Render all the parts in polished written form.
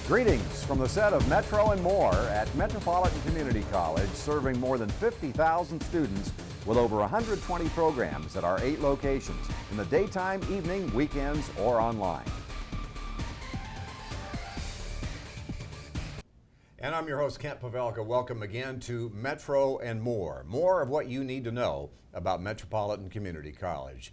Greetings from the set of Metro and More at Metropolitan Community College, serving more than 50,000 students with over 120 programs at our 8 locations in the daytime, evening, weekends, or online. And I'm your host, Kent Pavelka. Welcome again to Metro and More. More of what you need to know about Metropolitan Community College.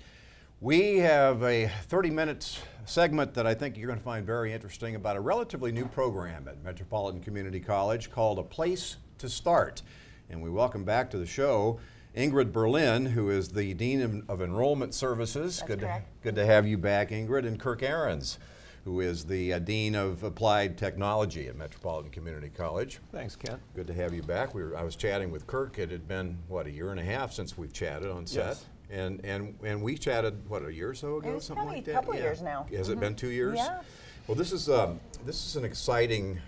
We have a 30-minute segment that I think you're going to find very interesting about a relatively new program at Metropolitan Community College called A Place to Start. And we welcome back to the show Ingrid Berlin, who is the Dean of Enrollment Services. That's correct. Good to have you back, Ingrid. And Kirk Ahrens, who is the Dean of Applied Technology at Metropolitan Community College. Thanks, Kent. Good to have you back. I was chatting with Kirk. It had been, what, a year and a half since we've chatted on set? Yes. And we chatted, what, a year or so ago, something like that? A couple years now. Has it been 2 years? Yeah. Well, this is an exciting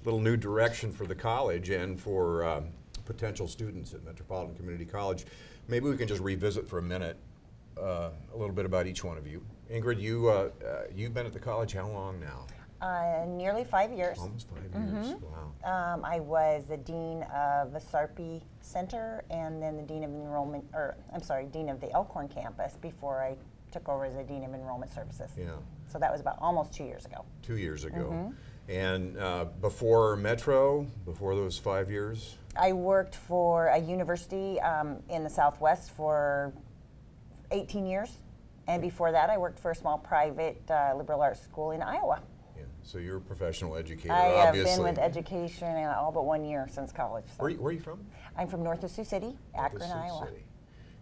little new direction for the college and for potential students at Metropolitan Community College. Maybe we can just revisit for a minute a little bit about each one of you. Ingrid, you've been at the college how long now? Nearly 5 years. Almost 5 years. Wow. I was the Dean of the Sarpy Center and then the Dean of Enrollment, Dean of the Elkhorn campus before I took over as the Dean of Enrollment Services. Yeah. So that was about almost 2 years ago. 2 years ago. And before Metro, before those 5 years? I worked for a university in the Southwest for 18 years. And before that, I worked for a small private liberal arts school in Iowa. Yeah. So you're a professional educator, I obviously. have been with education in all but 1 year since college. So. Where are you from? I'm from north of Sioux City, Akron, Sioux Iowa. City.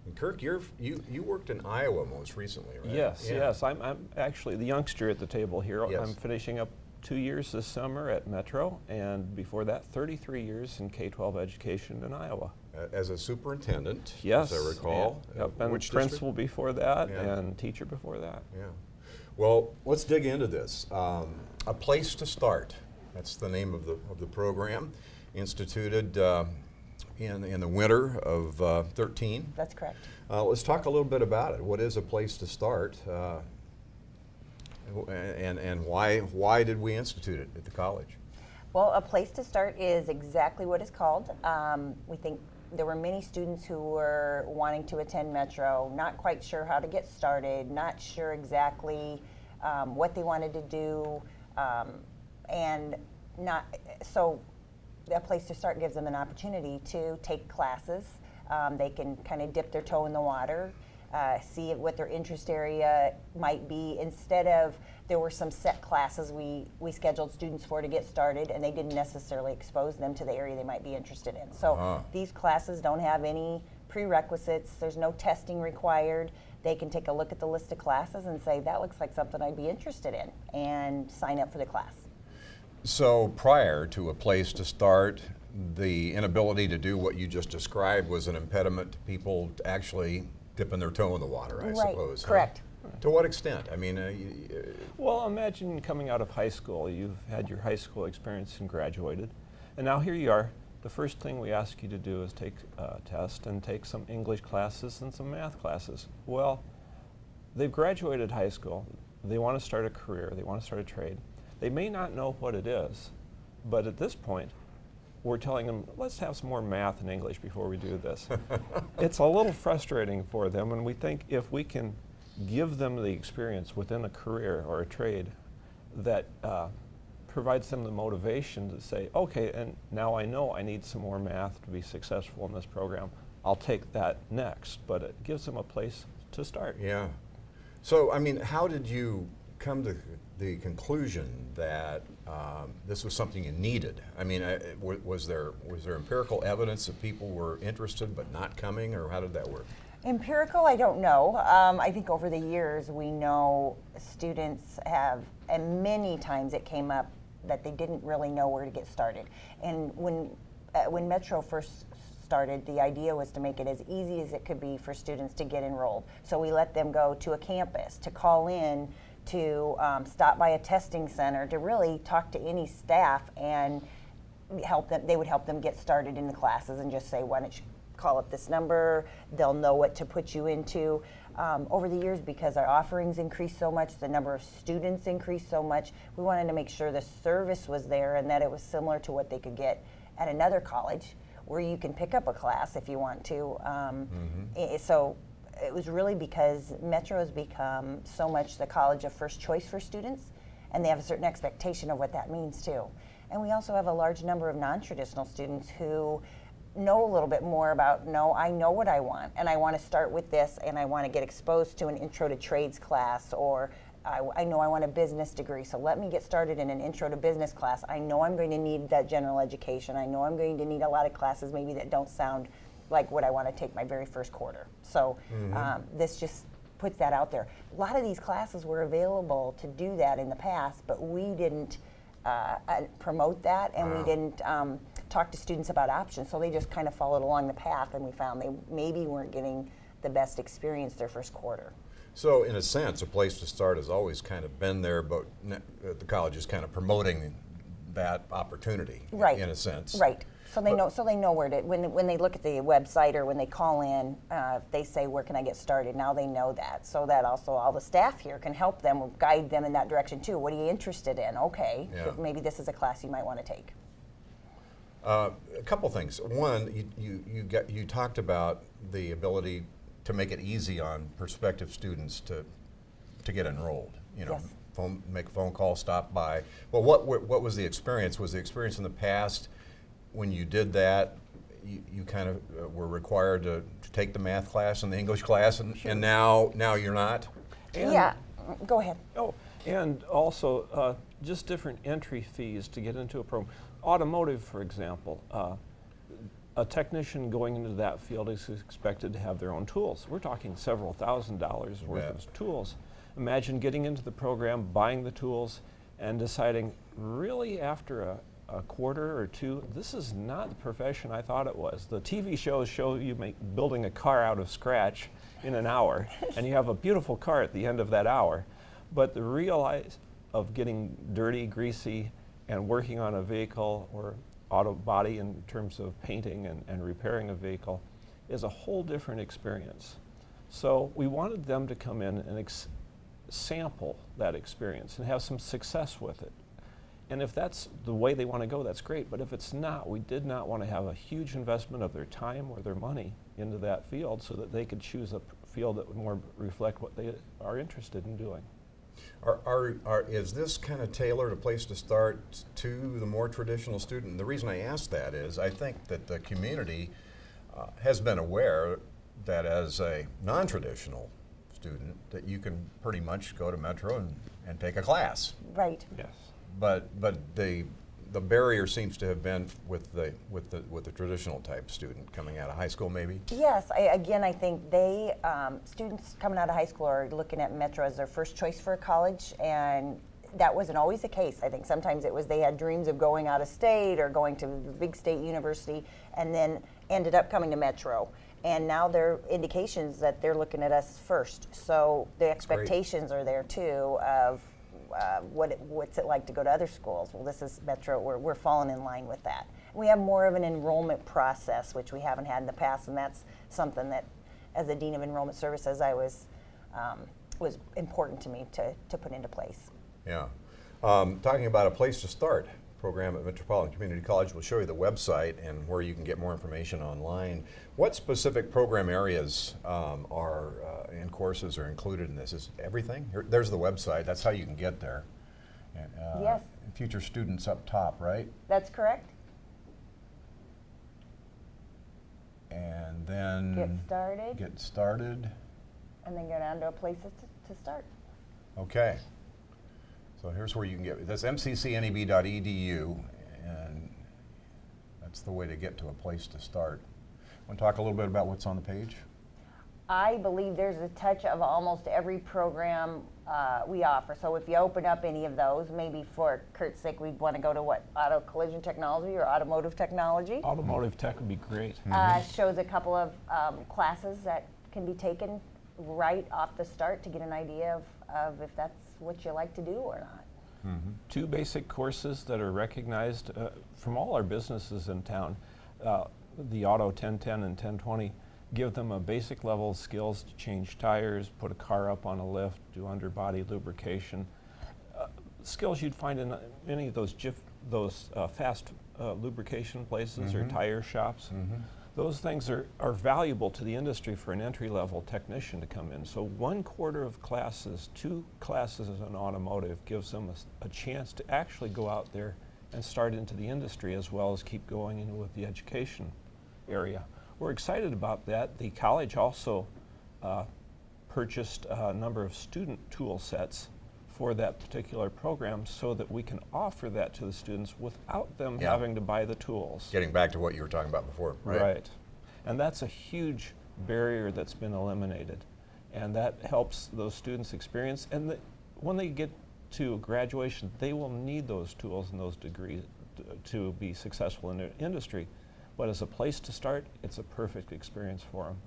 And Kirk, you worked in Iowa most recently, right? Yes, Yeah. yes. I'm actually the youngster at the table here. Yes. I'm finishing up 2 years this summer at Metro, and before that, 33 years in K-12 education in Iowa. As a superintendent, Yes. as I recall. Yeah. Yep. And Which principal before that, Yeah. and teacher before that. Yeah. Well, let's dig into this. A Place to Start. That's the name of the program, instituted in the winter of 13. That's correct. Let's talk a little bit about it. What is A Place to Start, and why did we institute it at the college? Well, A Place to Start is exactly what it's called. We think there were many students who were wanting to attend Metro, not quite sure how to get started, not sure exactly what they wanted to do, so A Place to Start gives them an opportunity to take classes. They can kind of dip their toe in the water, see what their interest area might be. Instead of, there were some set classes we scheduled students for to get started, and they didn't necessarily expose them to the area they might be interested in. So these classes don't have any prerequisites. There's no testing required. They can take a look at the list of classes and say, that looks like something I'd be interested in, and sign up for the class. So prior to A Place to Start, the inability to do what you just described was an impediment to people actually dipping their toe in the water, I suppose. Correct. Huh? To what extent? I mean, Well, imagine coming out of high school. You've had your high school experience and graduated, and now here you are. The first thing we ask you to do is take a test and take some English classes and some math classes. Well, they've graduated high school. They want to start a career. They want to start a trade. They may not know what it is, but at this point, we're telling them, let's have some more math and English before we do this. It's a little frustrating for them, and we think if we can give them the experience within a career or a trade that provides them the motivation to say, okay, and now I know I need some more math to be successful in this program. I'll take that next, but it gives them a place to start. yeah. So, I mean, how did you come to the conclusion that this was something you needed? I mean, was there empirical evidence that people were interested but not coming, or how did that work? Empirical, I don't know. I think over the years we know students have, and many times it came up that they didn't really know where to get started. And when Metro first started, the idea was to make it as easy as it could be for students to get enrolled. So we let them go to a campus, to call in, to stop by a testing center, to really talk to any staff and help them. They would help them get started in the classes and just say, why don't you call up this number, they'll know what to put you into. Over the years, because our offerings increased so much, the number of students increased so much, we wanted to make sure the service was there and that it was similar to what they could get at another college, where you can pick up a class if you want to. So it was really because Metro has become so much the college of first choice for students, and they have a certain expectation of what that means too. And we also have a large number of non-traditional students who know a little bit more about, no, I know what I want, and I want to start with this, and I want to get exposed to an intro to trades class, or I know I want a business degree, so let me get started in an intro to business class. I know I'm going to need that general education. I know I'm going to need a lot of classes maybe that don't sound like what I want to take my very first quarter. So this just puts that out there. A lot of these classes were available to do that in the past, but we didn't promote that, and we didn't talk to students about options, so they just kind of followed along the path, and we found they maybe weren't getting the best experience their first quarter. So in a sense, a place to start has always kind of been there, but the college is kind of promoting that opportunity, right, in a sense. Right. So they know. So they know where to. When they look at the website or when they call in, they say, "Where can I get started?" Now they know that. So that also all the staff here can help them, guide them in that direction too. What are you interested in? Okay, Yeah. maybe this is a class you might want to take. A couple things. One, you talked about the ability to make it easy on prospective students to get enrolled. You know, Yes. make a phone call, stop by. Well, what was the experience? Was the experience in the past when you did that? You kind of were required to take the math class and the English class, and now you're not. And Yeah. Go ahead. Oh, and also just different entry fees to get into a program. Automotive, for example, a technician going into that field is expected to have their own tools. We're talking several $1,000s worth of tools. Imagine getting into the program, buying the tools, and deciding really after a quarter or two, this is not the profession I thought it was. The TV shows show you building a car out of scratch in an hour, and you have a beautiful car at the end of that hour. But the realize of getting dirty, greasy, and working on a vehicle or auto body in terms of painting and repairing a vehicle is a whole different experience. So we wanted them to come in and sample that experience and have some success with it. And if that's the way they want to go, that's great. But if it's not, we did not want to have a huge investment of their time or their money into that field so that they could choose a field that would more reflect what they are interested in doing. Is this kind of tailored a place to start to the more traditional student? And the reason I ask that is I think that the community has been aware that as a non-traditional student that you can pretty much go to Metro and take a class. Right. Yes. But the barrier seems to have been with the traditional type student coming out of high school, maybe. Yes, I think they students coming out of high school are looking at Metro as their first choice for a college, and that wasn't always the case. I think sometimes it was they had dreams of going out of state or going to a big state university, and then ended up coming to Metro. And now there are indications that they're looking at us first. So the expectations are there too of what's it like to go to other schools? Well, this is Metro. We're falling in line with that. We have more of an enrollment process, which we haven't had in the past, and that's something that, as the Dean of Enrollment Services, I was important to me to put into place. Yeah. Talking about a place to start program at Metropolitan Community College, we'll show you the website and where you can get more information online. What specific program areas are in courses are included in this? Is everything? There's the website. That's how you can get there. Yes. Future students up top, right? That's correct. And then Get started. And then go down to places to start. Okay. So here's where you can get, that's mccneb.edu, and that's the way to get to a place to start. Want to talk a little bit about what's on the page? I believe there's a touch of almost every program we offer. So if you open up any of those, maybe for Kurt's sake, we'd want to go to what, auto collision technology or automotive technology. Automotive tech would be great. Shows a couple of classes that can be taken right off the start to get an idea of if that's what you like to do or not. Mm-hmm. 2 basic courses that are recognized from all our businesses in town. the auto 1010 and 1020 give them a basic level of skills to change tires, put a car up on a lift, do underbody lubrication. Skills you'd find in many of those fast lubrication places or tire shops. Those things are valuable to the industry for an entry-level technician to come in. So 1/4 of classes, 2 classes in automotive gives them a chance to actually go out there and start into the industry as well as keep going in with the education area. We're excited about that. The college also purchased a number of student tool sets for that particular program so that we can offer that to the students without them having to buy the tools. Getting back to what you were talking about before, right? Right. And that's a huge barrier that's been eliminated. And that helps those students experience. And when they get to graduation, they will need those tools and those degrees to be successful in their industry. But as a place to start, it's a perfect experience for them.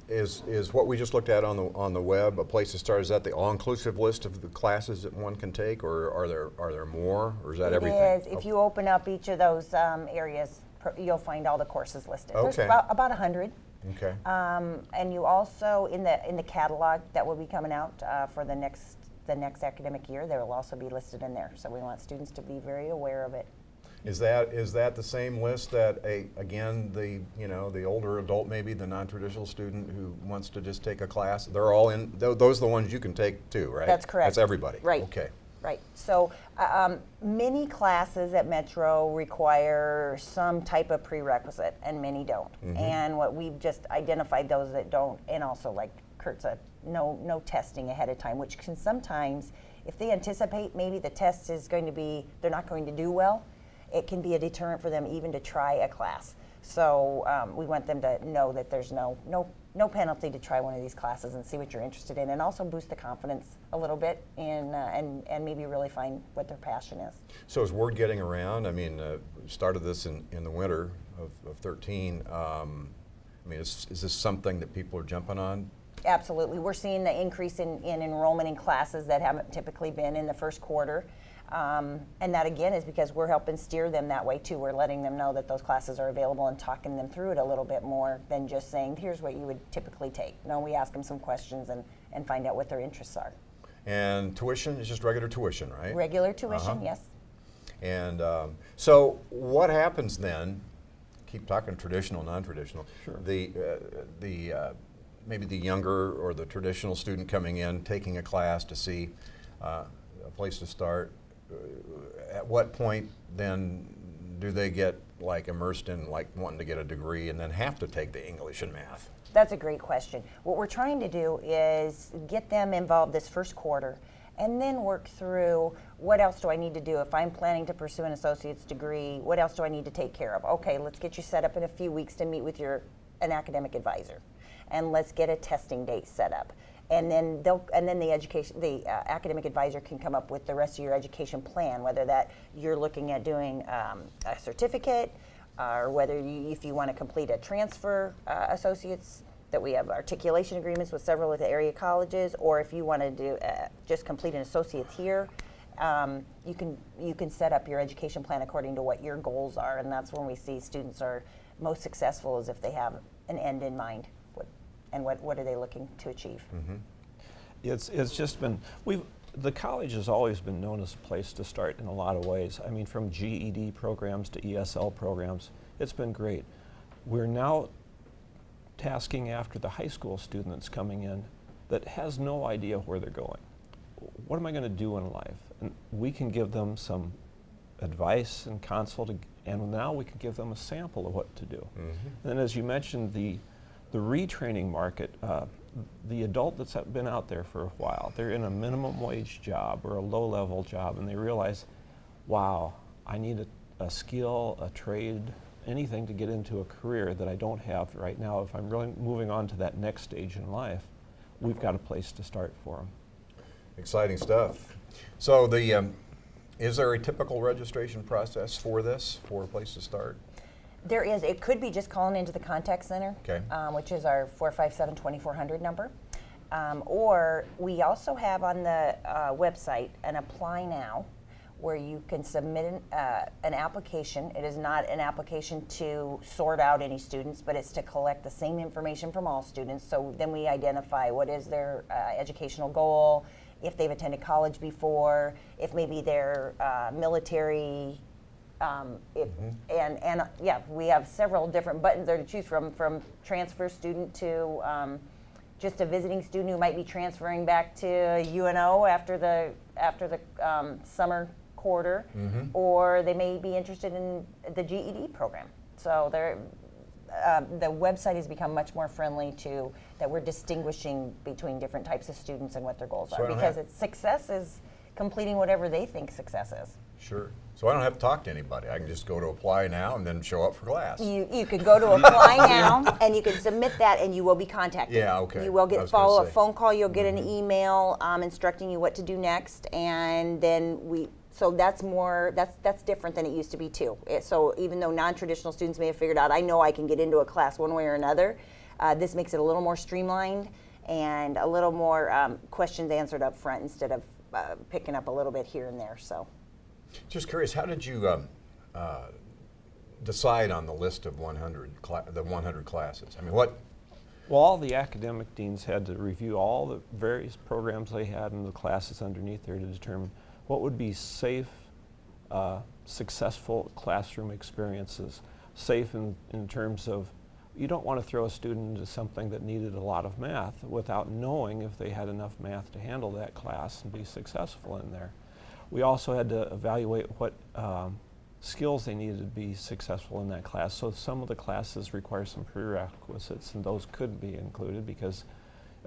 Is what we just looked at on the web a place to start? Is that the all-inclusive list of the classes that one can take, or are there more, or is that everything? It is. If you open up each of those areas, you'll find all the courses listed. Okay. There's about 100. Okay. And you also in the catalog that will be coming out for the next academic year, there will also be listed in there. So we want students to be very aware of it. Is that the same list that again the older adult, maybe the non-traditional student who wants to just take a class, they're all in? Those are the ones you can take too, right? That's correct. That's everybody. Right. Okay. Right. So many classes at Metro require some type of prerequisite, and many don't. And what we've just identified those that don't, and also like Kurt said, no testing ahead of time, which can sometimes, if they anticipate maybe the test is going to be, they're not going to do well, it can be a deterrent for them even to try a class. So we want them to know that there's no penalty to try one of these classes and see what you're interested in, and also boost the confidence a little bit and maybe really find what their passion is. So is word getting around? I mean, started this in the winter of 13. I mean, is this something that people are jumping on? Absolutely. We're seeing the increase in enrollment in classes that haven't typically been in the first quarter. And that again is because we're helping steer them that way too. We're letting them know that those classes are available and talking them through it a little bit more than just saying, here's what you would typically take. No, we ask them some questions and find out what their interests are. And tuition is just regular tuition, right? Regular tuition, yes. And so what happens then? Keep talking traditional, non-traditional. Sure. Maybe the younger or the traditional student coming in, taking a class to see a place to start. At what point then do they get like immersed in like wanting to get a degree and then have to take the English and math? That's a great question. What we're trying to do is get them involved this first quarter and then work through what else do I need to do if I'm planning to pursue an associate's degree, what else do I need to take care of? Okay, let's get you set up in a few weeks to meet with an academic advisor, and let's get a testing date set up. And then the academic advisor can come up with the rest of your education plan, whether that you're looking at doing a certificate, or whether if you want to complete a transfer associates, that we have articulation agreements with several of the area colleges, or if you want to do just complete an associate's here, you can set up your education plan according to what your goals are, and that's when we see students are most successful is if they have an end in mind. And what are they looking to achieve? It's just been, the college has always been known as a place to start in a lot of ways. I mean, from GED programs to ESL programs, it's been great. We're now tasking after the high school student that's coming in that has no idea where they're going. What am I going to do in life? And we can give them some advice and counsel, and now we can give them a sample of what to do. And as you mentioned, the retraining market, the adult that's been out there for a while, they're in a minimum wage job or a low-level job, and they realize, wow, I need a skill, a trade, anything to get into a career that I don't have right now. If I'm really moving on to that next stage in life, we've got a place to start for them. Exciting stuff. So is there a typical registration process for this, for a place to start? There is. It could be just calling into the contact center, Okay. Which is our 457-2400 number. Or we also have on the website an apply now, where you can submit an application. It is not an application to sort out any students, but it's to collect the same information from all students. So then we identify what is their educational goal, if they've attended college before, if maybe they're military, and yeah, we have several different buttons there to choose from transfer student to just a visiting student who might be transferring back to UNO after the summer quarter, or they may be interested in the GED program. So the website has become much more friendly to that we're distinguishing between different types of students and what their goals are, because success is completing whatever they think success is. Sure. So I don't have to talk to anybody. I can just go to apply now and then show up for class. You could go to apply now and you can submit that and you will be contacted. Yeah, okay. You will I get was gonna follow-up say. phone call, you'll get an email instructing you what to do next, and then so that's different than it used to be too. So even though non-traditional students may have figured out, I know I can get into a class one way or another, this makes it a little more streamlined and a little more questions answered up front instead of picking up a little bit here and there. So. Just curious, how did you decide on the list of 100 classes? I mean, what? Well, all the academic deans had to review all the various programs they had and the classes underneath there to determine what would be safe, successful classroom experiences. Safe in terms of, you don't want to throw a student into something that needed a lot of math without knowing if they had enough math to handle that class and be successful in there. We also had to evaluate what skills they needed to be successful in that class. So some of the classes require some prerequisites, and those could be included because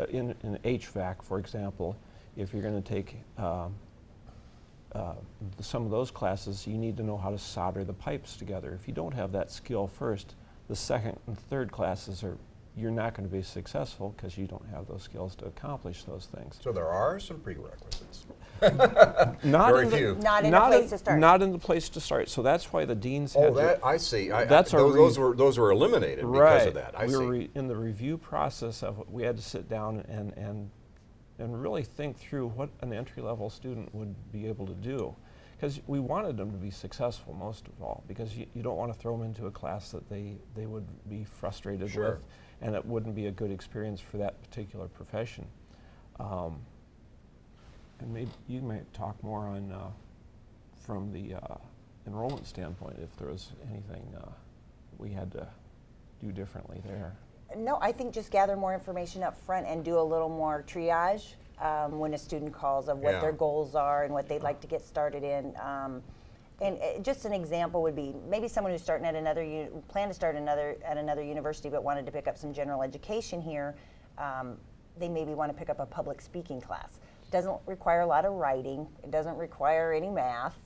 in HVAC, for example, if you're going to take some of those classes, you need to know how to solder the pipes together. If you don't have that skill first, the second and third classes you're not going to be successful because you don't have those skills to accomplish those things. So there are some prerequisites. Not Very in few. Not in the place to start. Not in the place to start. So that's why the deans had Oh, to, I see. Those were eliminated because of that. I we see. were in the review process of it. We had to sit down and really think through what an entry-level student would be able to do. Because we wanted them to be successful most of all, because you don't want to throw them into a class that they would be frustrated Sure. with, and it wouldn't be a good experience for that particular profession. And maybe you might talk more on from the enrollment standpoint, if there was anything we had to do differently there. No, I think just gather more information up front and do a little more triage when a student calls of what Yeah. their goals are and what they'd like to get started in. And just an example would be maybe someone who's starting at plan to start at another university but wanted to pick up some general education here. They maybe want to pick up a public speaking class. It doesn't require a lot of writing. It doesn't require any math.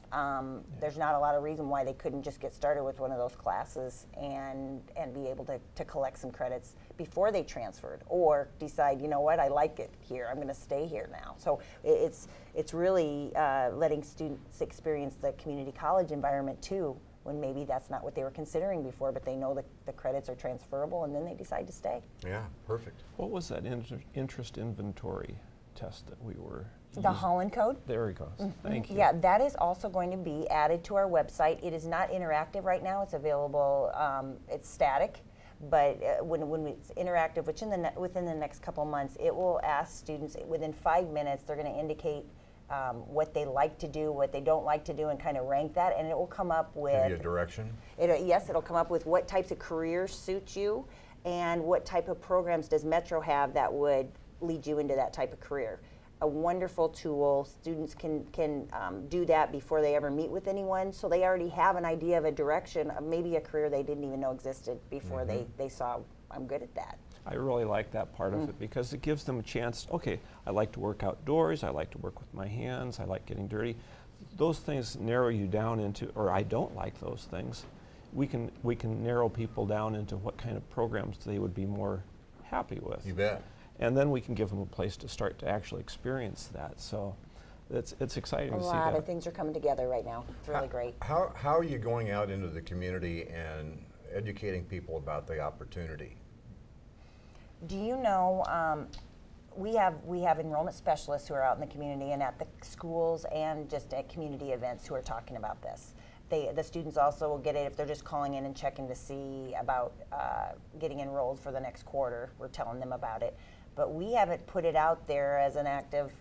There's not a lot of reason why they couldn't just get started with one of those classes and be able to collect some credits before they transferred, or decide, you know what, I like it here, I'm going to stay here now. So it's really letting students experience the community college environment too, when maybe that's not what they were considering before, but they know that the credits are transferable, and then they decide to stay. Yeah, perfect. What was that interest inventory test that we were The using? Holland Code? There he goes. Thank you. Yeah, that is also going to be added to our website. It is not interactive right now. It's available, it's static, but when it's interactive, which within the next couple months, it will ask students within 5 minutes, they're going to indicate what they like to do, what they don't like to do, and kind of rank that, and it will come up with... Give you a direction? Yes, it'll come up with what types of careers suit you and what type of programs does Metro have that would lead you into that type of career. A wonderful tool. Students can do that before they ever meet with anyone, so they already have an idea of a direction of maybe a career they didn't even know existed before they saw, I'm good at that. I really like that part of it because it gives them a chance. Okay, I like to work outdoors, I like to work with my hands, I like getting dirty. Those things narrow you down into, or I don't like those things. We can narrow people down into what kind of programs they would be more happy with. You bet. And then we can give them a place to start to actually experience that. So it's exciting to see that. A lot of things are coming together right now. It's really great. How are you going out into the community and educating people about the opportunity? Do you know, we have enrollment specialists who are out in the community and at the schools and just at community events who are talking about this. The students also will get it if they're just calling in and checking to see about getting enrolled for the next quarter. We're telling them about it. But we haven't put it out there as an active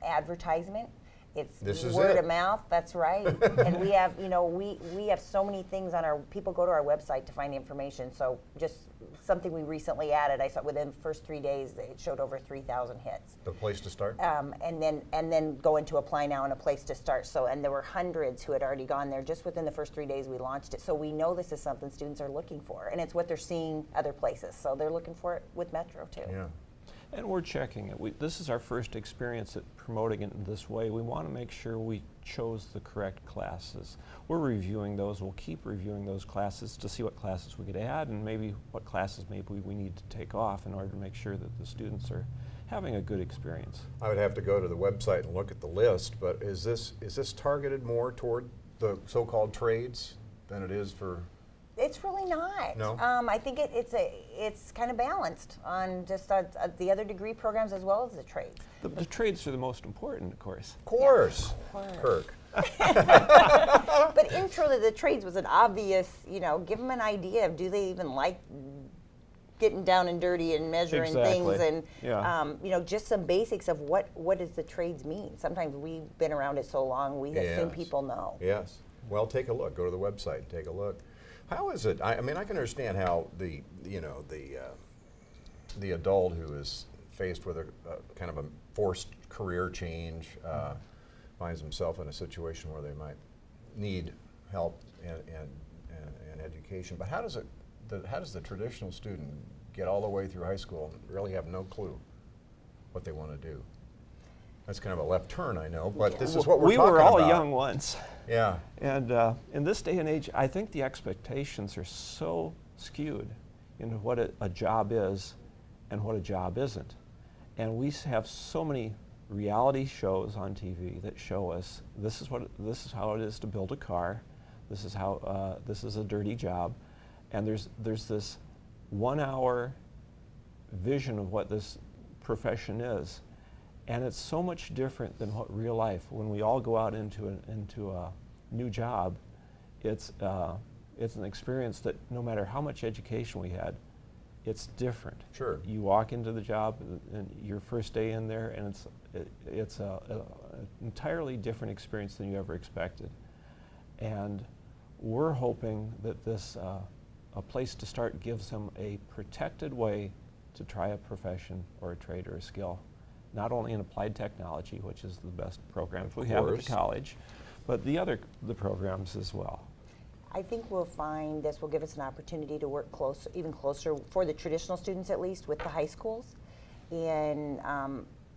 advertisement. It's word of mouth, that's right. And we have, we have so many things on people go to our website to find the information. So just something we recently added, I saw within the first 3 days, it showed over 3,000 hits. The place to start? And then go into apply now and a place to start. So, and there were hundreds who had already gone there just within the first 3 days we launched it. So we know this is something students are looking for, and it's what they're seeing other places. So they're looking for it with Metro too. Yeah. And we're checking it. This is our first experience at promoting it in this way. We want to make sure we chose the correct classes. We're reviewing those. We'll keep reviewing those classes to see what classes we could add and maybe what classes maybe we need to take off in order to make sure that the students are having a good experience. I would have to go to the website and look at the list, but is this targeted more toward the so-called trades than it is for? It's really not. No? I think it's kind of balanced on just the other degree programs as well as the trades. The trades are the most important, of course. Of course. Yeah. Kirk. But intro to the trades was an obvious, give them an idea of do they even like getting down and dirty and measuring Exactly. things and Yeah. just some basics of what does the trades mean. Sometimes we've been around it so long we assume Yes. people know. Yes. Well, take a look. Go to the website and take a look. How is it? I mean, I can understand how the adult who is faced with a kind of a forced career change finds himself in a situation where they might need help and education. But how does the traditional student get all the way through high school and really have no clue what they want to do? That's kind of a left turn, I know, but this is what we're talking about. We were all young once. Yeah. And in this day and age, I think the expectations are so skewed into what a job is and what a job isn't. And we have so many reality shows on TV that show us this is how it is to build a car. This is how this is a dirty job, and there's this 1 hour vision of what this profession is. And it's so much different than what real life. When we all go out into a new job, it's an experience that no matter how much education we had, it's different. Sure. You walk into the job and your first day in there, and it's an entirely different experience than you ever expected. And we're hoping that this a place to start gives them a protected way to try a profession or a trade or a skill. Not only in applied technology, which is the best programs we have at the college, but the programs as well. I think we'll find this will give us an opportunity to work even closer for the traditional students at least with the high schools, and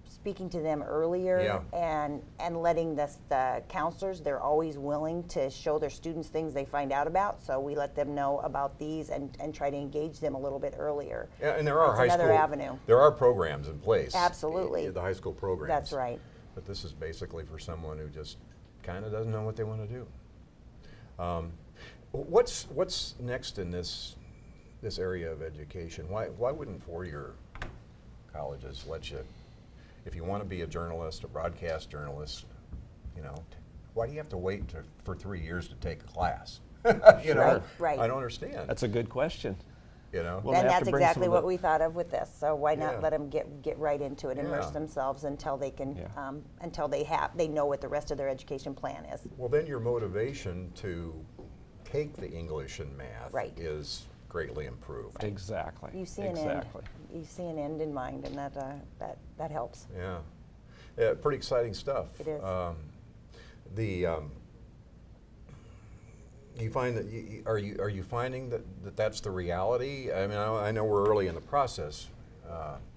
speaking to them earlier and letting the counselors, they're always willing to show their students things they find out about, so we let them know about these and try to engage them a little bit earlier. Yeah, and there are That's another avenue. avenue. There are programs in place. Absolutely. The high school programs. That's right. But this is basically for someone who just kind of doesn't know what they want to do. What's next in this area of education? Why wouldn't four-year colleges let you, if you want to be a journalist, a broadcast journalist, why do you have to wait for 3 years to take a class? Right. I don't understand. That's a good question. Well, We'll And have that's to bring exactly some of what the- we thought of with this. So why not Yeah. let them get right into it, immerse Yeah. themselves until they can, Yeah. until they know what the rest of their education plan is. Well, then your motivation to take the English and math Right. is greatly improved. Exactly. You see an exactly. end. You see an end in mind, and that helps. Yeah, pretty exciting stuff. It is. You find that are you finding that that's the reality? I mean, I know we're early in the process,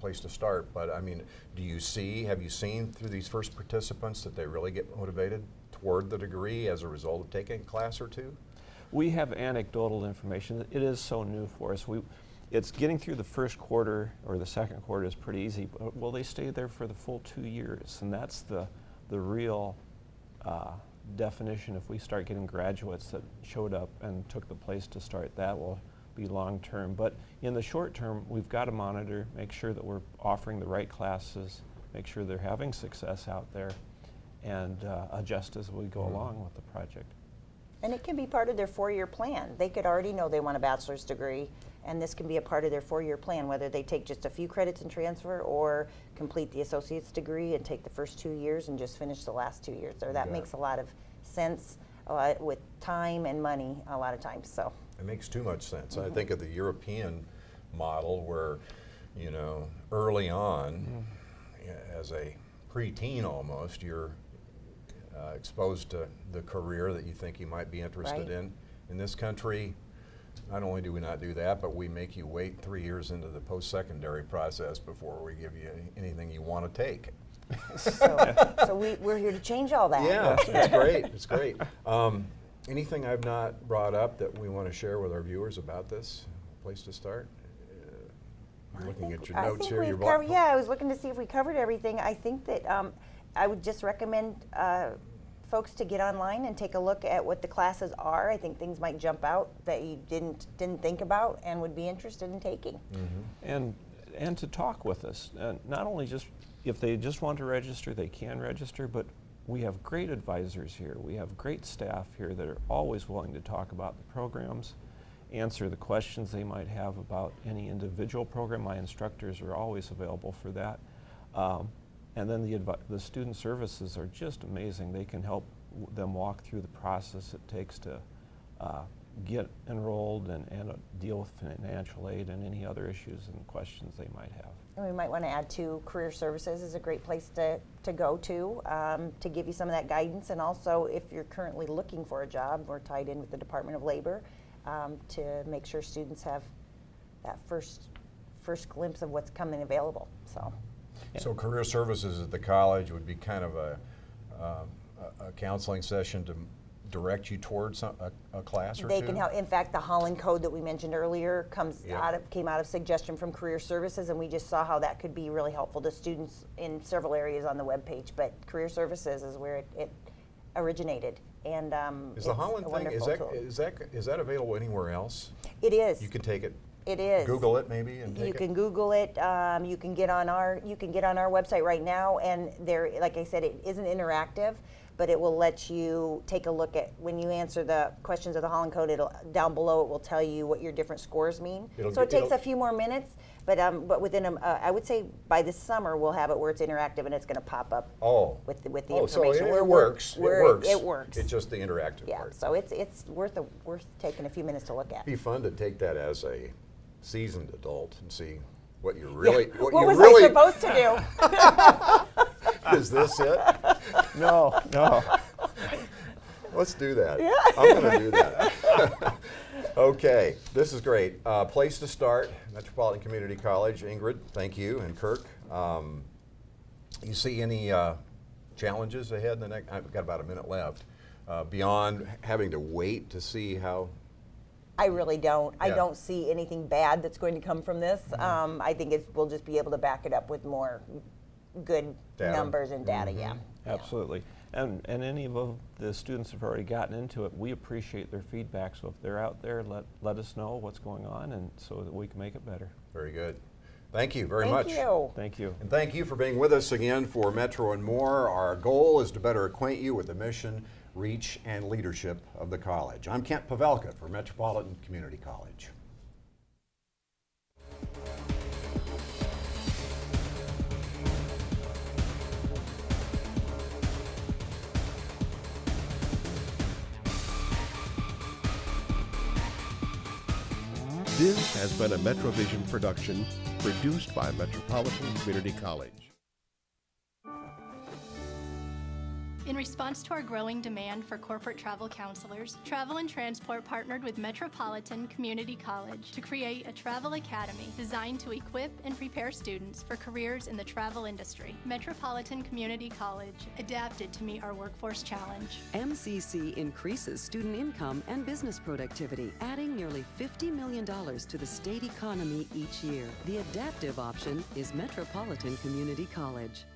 place to start, but I mean, have you seen through these first participants that they really get motivated toward the degree as a result of taking a class or two? We have anecdotal information. It is so new for us. It's getting through the first quarter or the second quarter is pretty easy. But will they stay there for the full 2 years? And that's the real definition. If we start getting graduates that showed up and took the place to start, that will be long-term. But in the short term, we've got to monitor, make sure that we're offering the right classes, make sure they're having success out there, and adjust as we go along with the project. And it can be part of their 4-year plan. They could already know they want a bachelor's degree, and this can be a part of their 4-year plan, whether they take just a few credits and transfer or complete the associate's degree and take the first 2 years and just finish the last 2 years. So that Yeah. makes a lot of sense with time and money a lot of times. So It makes too much sense. I think of the European model where, you know, early on, as a preteen almost, you're exposed to the career that you think you might be interested Right. in. In this country, not only do we not do that, but we make you wait 3 years into the post-secondary process before we give you anything you want to take. so we're here to change all that. Yeah, it's great. It's great. Anything I've not brought up that we want to share with our viewers about this? Place to start? You're looking at your I notes think here. we've Your covered, yeah, I was looking to see if we covered everything. I think that I would just recommend folks to get online and take a look at what the classes are. I think things might jump out that you didn't think about and would be interested in taking. And to talk with us, not only just if they just want to register, they can register, but we have great advisors here. We have great staff here that are always willing to talk about the programs, answer the questions they might have about any individual program. My instructors are always available for that. And then the student services are just amazing. They can help them walk through the process it takes to get enrolled and deal with financial aid and any other issues and questions they might have. And we might want to add to career services is a great place to go to give you some of that guidance. And also, if you're currently looking for a job, we're tied in with the Department of Labor to make sure students have that first glimpse of what's coming available. So career services at the college would be kind of a counseling session to direct you towards a class or They two? can help. In fact, the Holland Code that we mentioned earlier Yep. came out of suggestion from Career Services, and we just saw how that could be really helpful to students in several areas on the webpage. But Career Services is where it originated, and Is the Holland thing, is wonderful tool. that available anywhere else? It is. You can take it, It is. Google it maybe and take You it? can Google it. You can get on our website right now, and there, like I said, it isn't interactive, but it will let you take a look at when you answer the questions of the Holland Code. It'll down below. It will tell you what your different scores mean. So it takes a few more minutes, but within I would say by this summer we'll have it where it's interactive and it's going to pop up. With the so information. it works. It works. It works. It's just the interactive Yeah. part. So it's worth taking a few minutes to look at. It'd be fun to take that as a seasoned adult and see what you really, What was I supposed to do? Is this it? No. Let's do that. Yeah. I'm going to do that. Okay, this is great. Place to start, Metropolitan Community College. Ingrid, thank you, and Kirk. You see any challenges ahead in the next, I've got about a minute left, beyond having to wait to see how? I really don't. I Yeah. don't see anything bad that's going to come from this. I think we'll just be able to back it up with more good Data. numbers and data, yeah. Absolutely. And any of the students have already gotten into it, we appreciate their feedback. So if they're out there, let us know what's going on and so that we can make it better. Very good. Thank you very much. Thank you. Thank you. And thank you for being with us again for Metro and More. Our goal is to better acquaint you with the mission, reach, and leadership of the college. I'm Kent Pavelka for Metropolitan Community College. This has been a MetroVision production produced by Metropolitan Community College. In response to our growing demand for corporate travel counselors, Travel and Transport partnered with Metropolitan Community College to create a travel academy designed to equip and prepare students for careers in the travel industry. Metropolitan Community College adapted to meet our workforce challenge. MCC increases student income and business productivity, adding nearly $50 million to the state economy each year. The adaptive option is Metropolitan Community College.